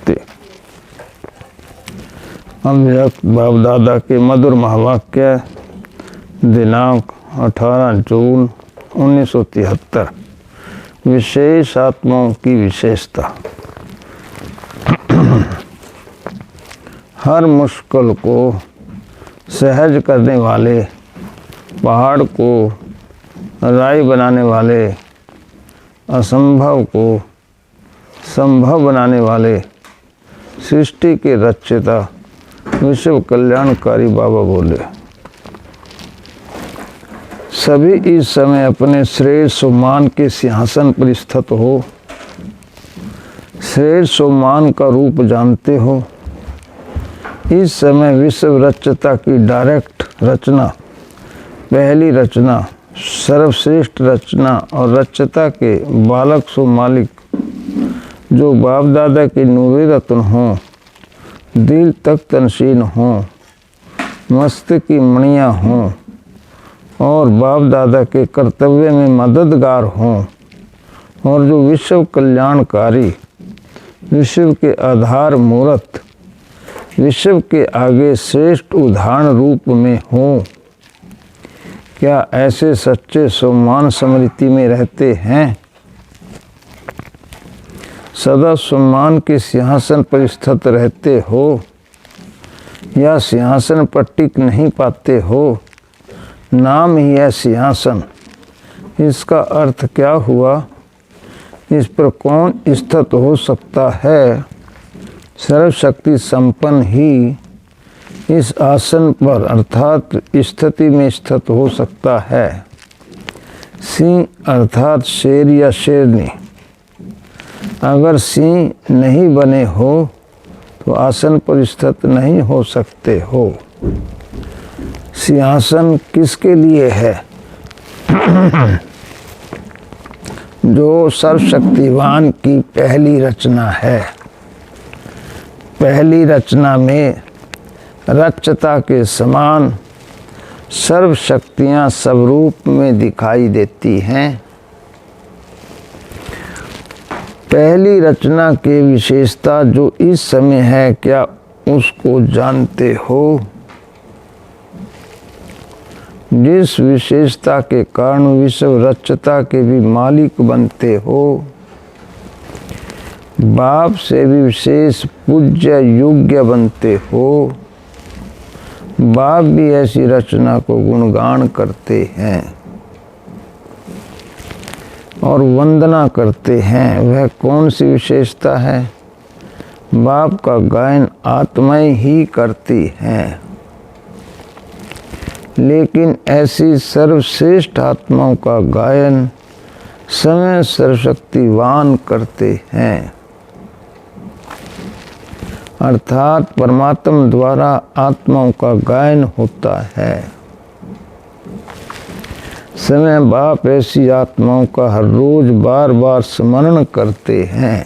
होते। अव्यक्त बाप दादा के मधुर महावाक्य दिनांक 18 जून 1973। विशेष आत्माओं की विशेषता। हर मुश्किल को सहज करने वाले, पहाड़ को राई बनाने वाले, असंभव को संभव बनाने वाले, सृष्टि के रचयिता, विश्व कल्याणकारी बाबा बोले, सभी इस समय अपने श्रेष्ठ सम्मान के सिंहासन पर स्थित हो। श्रेष्ठ सम्मान का रूप जानते हो। इस समय विश्व रचयिता की डायरेक्ट रचना, पहली रचना, सर्वश्रेष्ठ रचना और रचयिता के बालक सो मालिक, जो बाप दादा के नूरी रत्न हों, दिल तक तनशीन हों, मस्तिष्क की मणियाँ हों और बाप दादा के कर्तव्य में मददगार हों, और जो विश्व कल्याणकारी, विश्व के आधार मूर्त, विश्व के आगे श्रेष्ठ उदाहरण रूप में हों। क्या ऐसे सच्चे सम्मान स्मृति में रहते हैं? सदा सम्मान के सिंहासन पर स्थित रहते हो या सिंहासन पर टिक नहीं पाते हो? नाम ही है सिंहासन। इसका अर्थ क्या हुआ? इस पर कौन स्थित हो सकता है? सर्वशक्ति संपन्न ही इस आसन पर अर्थात स्थिति में स्थित हो सकता है। सिंह अर्थात शेर या शेरनी। अगर सिंह नहीं बने हो तो आसन पर स्थित नहीं हो सकते हो। सिंहासन किसके लिए है? जो सर्वशक्तिवान की पहली रचना है। पहली रचना में रचयिता के समान सर्व शक्तियाँ सब रूप में दिखाई देती हैं। पहली रचना की विशेषता जो इस समय है, क्या उसको जानते हो? जिस विशेषता के कारण विश्व रचयिता के भी मालिक बनते हो। बाप से भी विशेष पूज्य योग्य बनते हो। बाप भी ऐसी रचना को गुणगान करते हैं और वंदना करते हैं। वह कौन सी विशेषता है? बाप का गायन आत्माएं ही करती हैं, लेकिन ऐसी सर्वश्रेष्ठ आत्माओं का गायन समय सर्वशक्तिवान करते हैं। अर्थात परमात्मा द्वारा आत्माओं का गायन होता है। समय बाप ऐसी आत्माओं का हर रोज बार बार स्मरण करते हैं।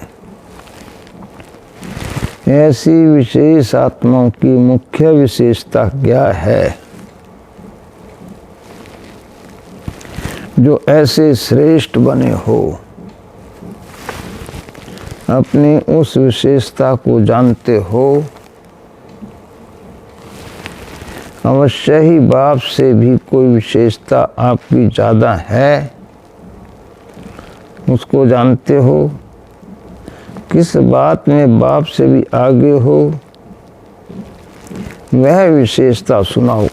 ऐसी विशेष आत्माओं की मुख्य विशेषता क्या है? जो ऐसे श्रेष्ठ बने हो। अपनी उस विशेषता को जानते हो। अवश्य ही बाप से भी कोई विशेषता आपकी ज़्यादा है, उसको जानते हो। किस बात में बाप से भी आगे हो, वह विशेषता सुनाओ।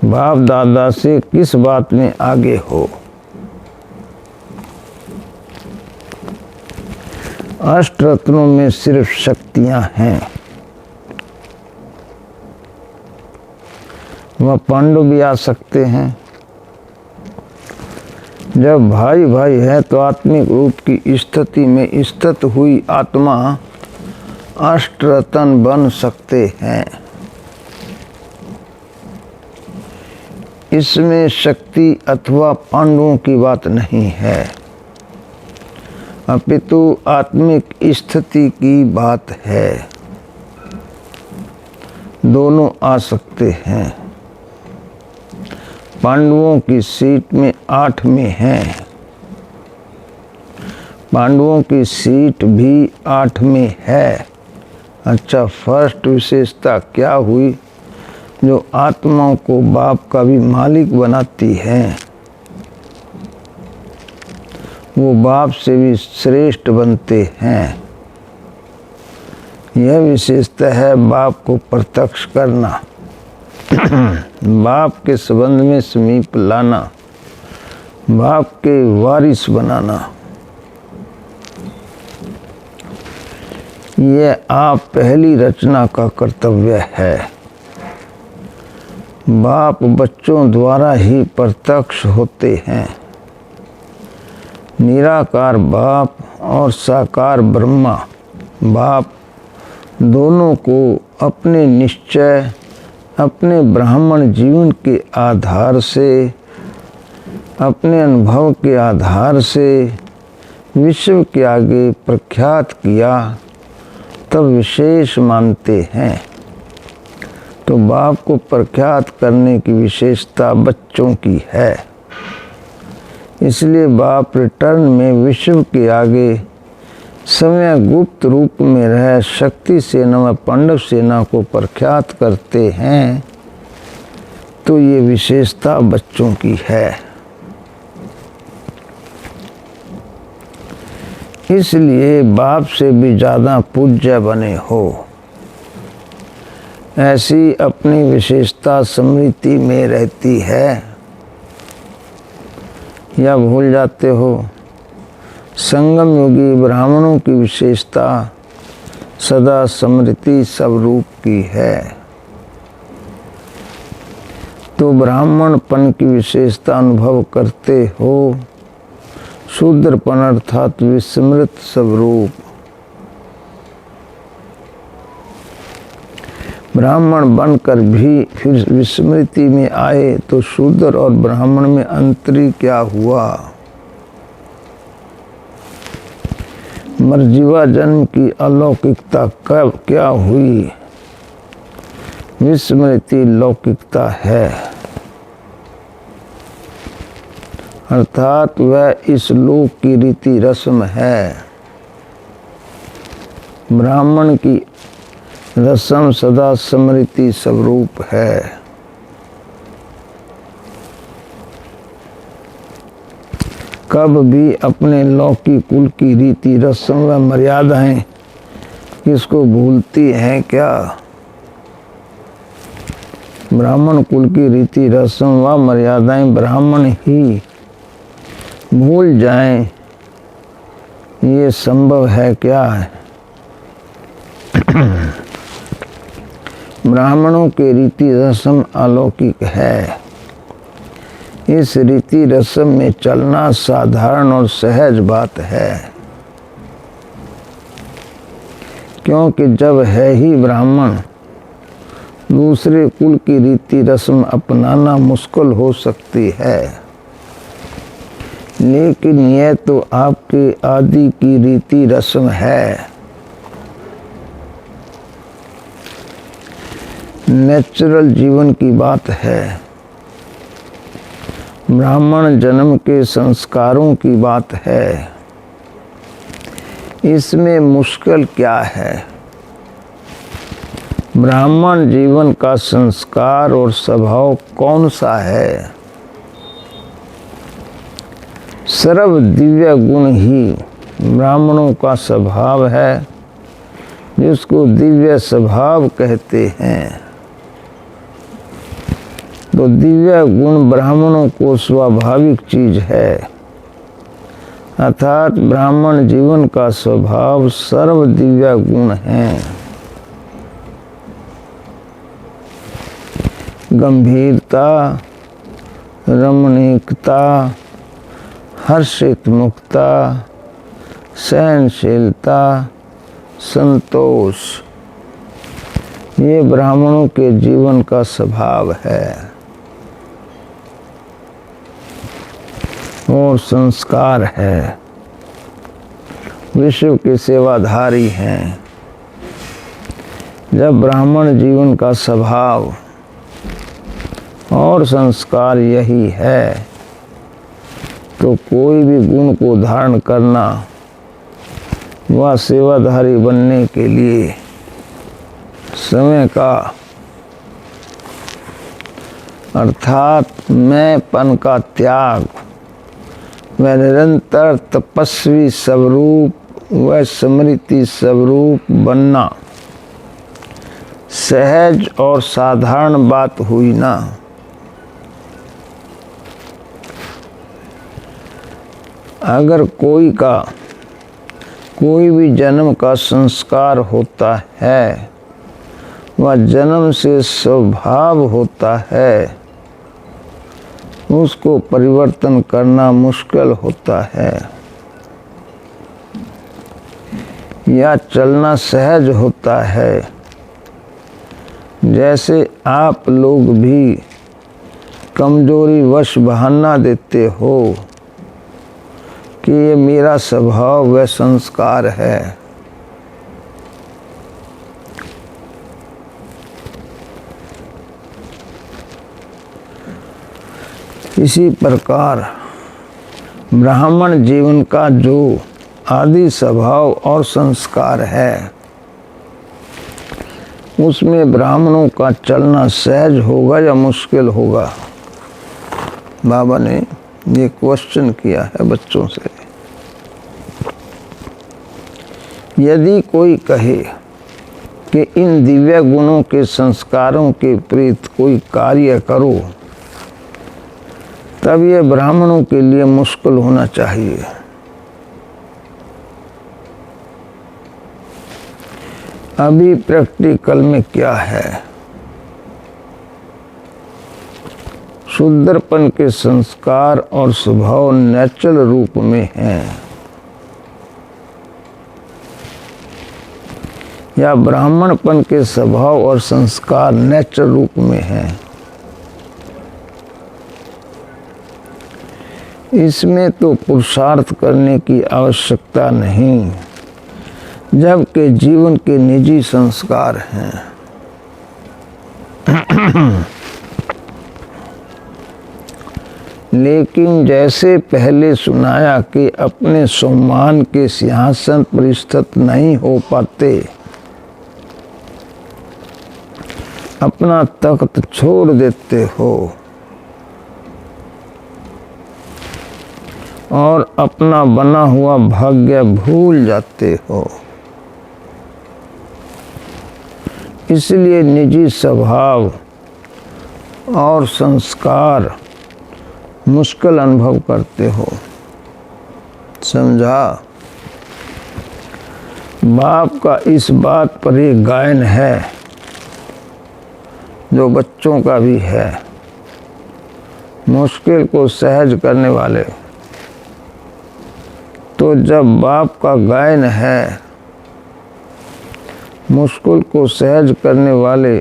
बाप दादा से किस बात में आगे हो? अष्ट रत्नों में सिर्फ शक्तियां हैं। वह पांडव भी आ सकते हैं। जब भाई भाई है तो आत्मिक रूप की स्थिति में स्थित हुई आत्मा अष्ट रत्न बन सकते हैं। इसमें शक्ति अथवा पांडवों की बात नहीं है, अपितु आत्मिक स्थिति की बात है। दोनों आ सकते हैं। पांडवों की सीट में 8 में है। पांडवों की सीट भी 8 में है। अच्छा, फर्स्ट विशेषता क्या हुई? जो आत्माओं को बाप का भी मालिक बनाती है, वो बाप से भी श्रेष्ठ बनते हैं। यह विशेषता है बाप को प्रत्यक्ष करना, बाप के संबंध में समीप लाना, बाप के वारिस बनाना। यह आप पहली रचना का कर्तव्य है। बाप बच्चों द्वारा ही प्रत्यक्ष होते हैं। निराकार बाप और साकार ब्रह्मा बाप दोनों को अपने निश्चय, अपने ब्राह्मण जीवन के आधार से, अपने अनुभव के आधार से विश्व के आगे प्रख्यात किया, तब विशेष मानते हैं। तो बाप को प्रख्यात करने की विशेषता बच्चों की है। इसलिए बाप रिटर्न में विश्व के आगे समय गुप्त रूप में रह शक्ति सेना व पांडव सेना को प्रख्यात करते हैं। तो ये विशेषता बच्चों की है। इसलिए बाप से भी ज़्यादा पूज्य बने हो। ऐसी अपनी विशेषता स्मृति में रहती है या भूल जाते हो? संगम योगी ब्राह्मणों की विशेषता सदा स्मृति स्वरूप की है। तो ब्राह्मणपन की विशेषता अनुभव करते हो, शूद्रपन अर्थात विस्मृत स्वरूप। ब्राह्मण बनकर भी फिर विस्मृति में आए तो शूद्र और ब्राह्मण में अंतरी क्या हुआ? मर्जीवा जन्म की अलौकिकता कब क्या हुई? विस्मृति लौकिकता है, अर्थात वह इस लोक की रीति रस्म है। ब्राह्मण की रस्म सदा स्मृति स्वरूप है। कब भी अपने लौकिक कुल की रीति रस्म व मर्यादाएं किसको भूलती हैं क्या? ब्राह्मण कुल की रीति रस्म व मर्यादाएं ब्राह्मण ही भूल जाएं, ये संभव है क्या? ब्राह्मणों के रीति रस्म अलौकिक है। इस रीति रस्म में चलना साधारण और सहज बात है, क्योंकि जब है ही ब्राह्मण, दूसरे कुल की रीति रस्म अपनाना मुश्किल हो सकती है। लेकिन यह तो आपके आदि की रीति रस्म है। नेचुरल जीवन की बात है। ब्राह्मण जन्म के संस्कारों की बात है। इसमें मुश्किल क्या है? ब्राह्मण जीवन का संस्कार और स्वभाव कौन सा है? सर्व दिव्य गुण ही ब्राह्मणों का स्वभाव है, जिसको दिव्य स्वभाव कहते हैं। तो दिव्य गुण ब्राह्मणों को स्वाभाविक चीज है, अर्थात ब्राह्मण जीवन का स्वभाव सर्व दिव्य गुण है। गंभीरता, रमणीकता, हर्षित मुक्ता, सहनशीलता, संतोष, ये ब्राह्मणों के जीवन का स्वभाव है और संस्कार है। विश्व के सेवाधारी हैं। जब ब्राह्मण जीवन का स्वभाव और संस्कार यही है, तो कोई भी गुण को धारण करना व सेवाधारी बनने के लिए समय का अर्थात मैंपन का त्याग व निरंतर तपस्वी स्वरूप व स्मृति स्वरूप बनना सहज और साधारण बात हुई ना। अगर कोई भी जन्म का संस्कार होता है, वह जन्म से स्वभाव होता है, उसको परिवर्तन करना मुश्किल होता है। या चलना सहज होता है। जैसे आप लोग भी कमजोरी वश बहाना देते हो कि ये मेरा स्वभाव व संस्कार है। इसी प्रकार ब्राह्मण जीवन का जो आदि स्वभाव और संस्कार है, उसमें ब्राह्मणों का चलना सहज होगा या मुश्किल होगा? बाबा ने ये क्वेश्चन किया है बच्चों से। यदि कोई कहे कि इन दिव्य गुणों के संस्कारों के प्रीत कोई कार्य करो, तब ये ब्राह्मणों के लिए मुश्किल होना चाहिए। अभी प्रैक्टिकल में क्या है? शुद्धरपन के संस्कार और स्वभाव नेचुरल रूप में हैं, या ब्राह्मणपन के स्वभाव और संस्कार नेचुरल रूप में हैं? इसमें तो पुरुषार्थ करने की आवश्यकता नहीं, जबकि जीवन के निजी संस्कार हैं। लेकिन जैसे पहले सुनाया कि अपने सम्मान के सिंहासन पर स्थित नहीं हो पाते, अपना तख्त छोड़ देते हो और अपना बना हुआ भाग्य भूल जाते हो। इसलिए निजी स्वभाव और संस्कार मुश्किल अनुभव करते हो। समझा? बाप का इस बात पर एक गायन है जो बच्चों का भी है। मुश्किल को सहज करने वाले। तो जब बाप का गायन है, मुश्किल को सहज करने वाले,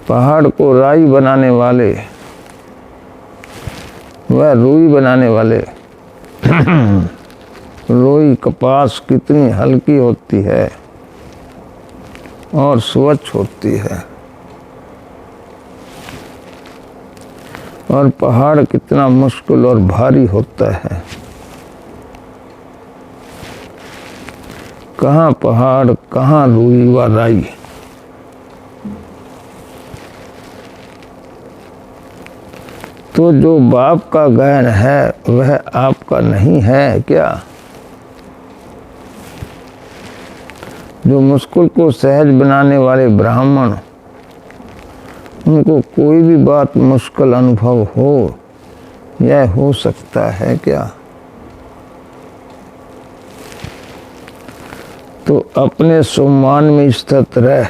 पहाड़ को राई बनाने वाले, वह रुई बनाने वाले। रुई कपास कितनी हल्की होती है और स्वच्छ होती है, और पहाड़ कितना मुश्किल और भारी होता है। कहाँ पहाड़, कहाँ रुई व राई। तो जो बाप का गायन है वह आपका नहीं है क्या? जो मुश्किल को सहज बनाने वाले ब्राह्मण, उनको कोई भी बात मुश्किल अनुभव हो, यह हो सकता है क्या? तो अपने सम्मान में स्थित रह,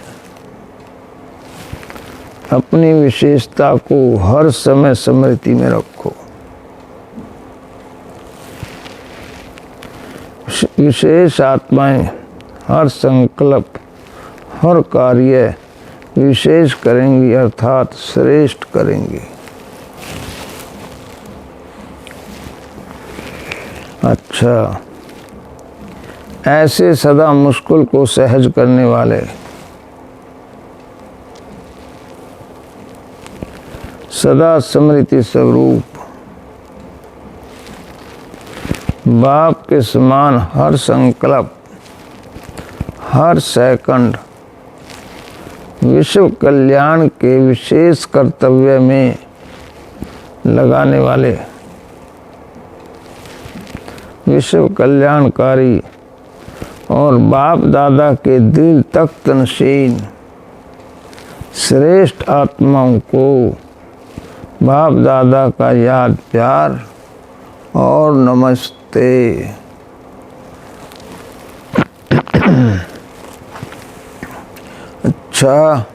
अपनी विशेषता को हर समय स्मृति में रखो। विशेष आत्माएं हर संकल्प, हर कार्य विशेष करेंगी, अर्थात श्रेष्ठ करेंगी। अच्छा, ऐसे सदा मुश्किल को सहज करने वाले, सदा स्मृति स्वरूप, बाप के समान हर संकल्प, हर सेकंड विश्व कल्याण के विशेष कर्तव्य में लगाने वाले विश्व कल्याणकारी और बाप दादा के दिल तख्त नशीन श्रेष्ठ आत्माओं को बाप दादा का याद प्यार और नमस्ते। अच्छा,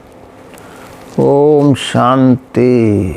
ओम शांति।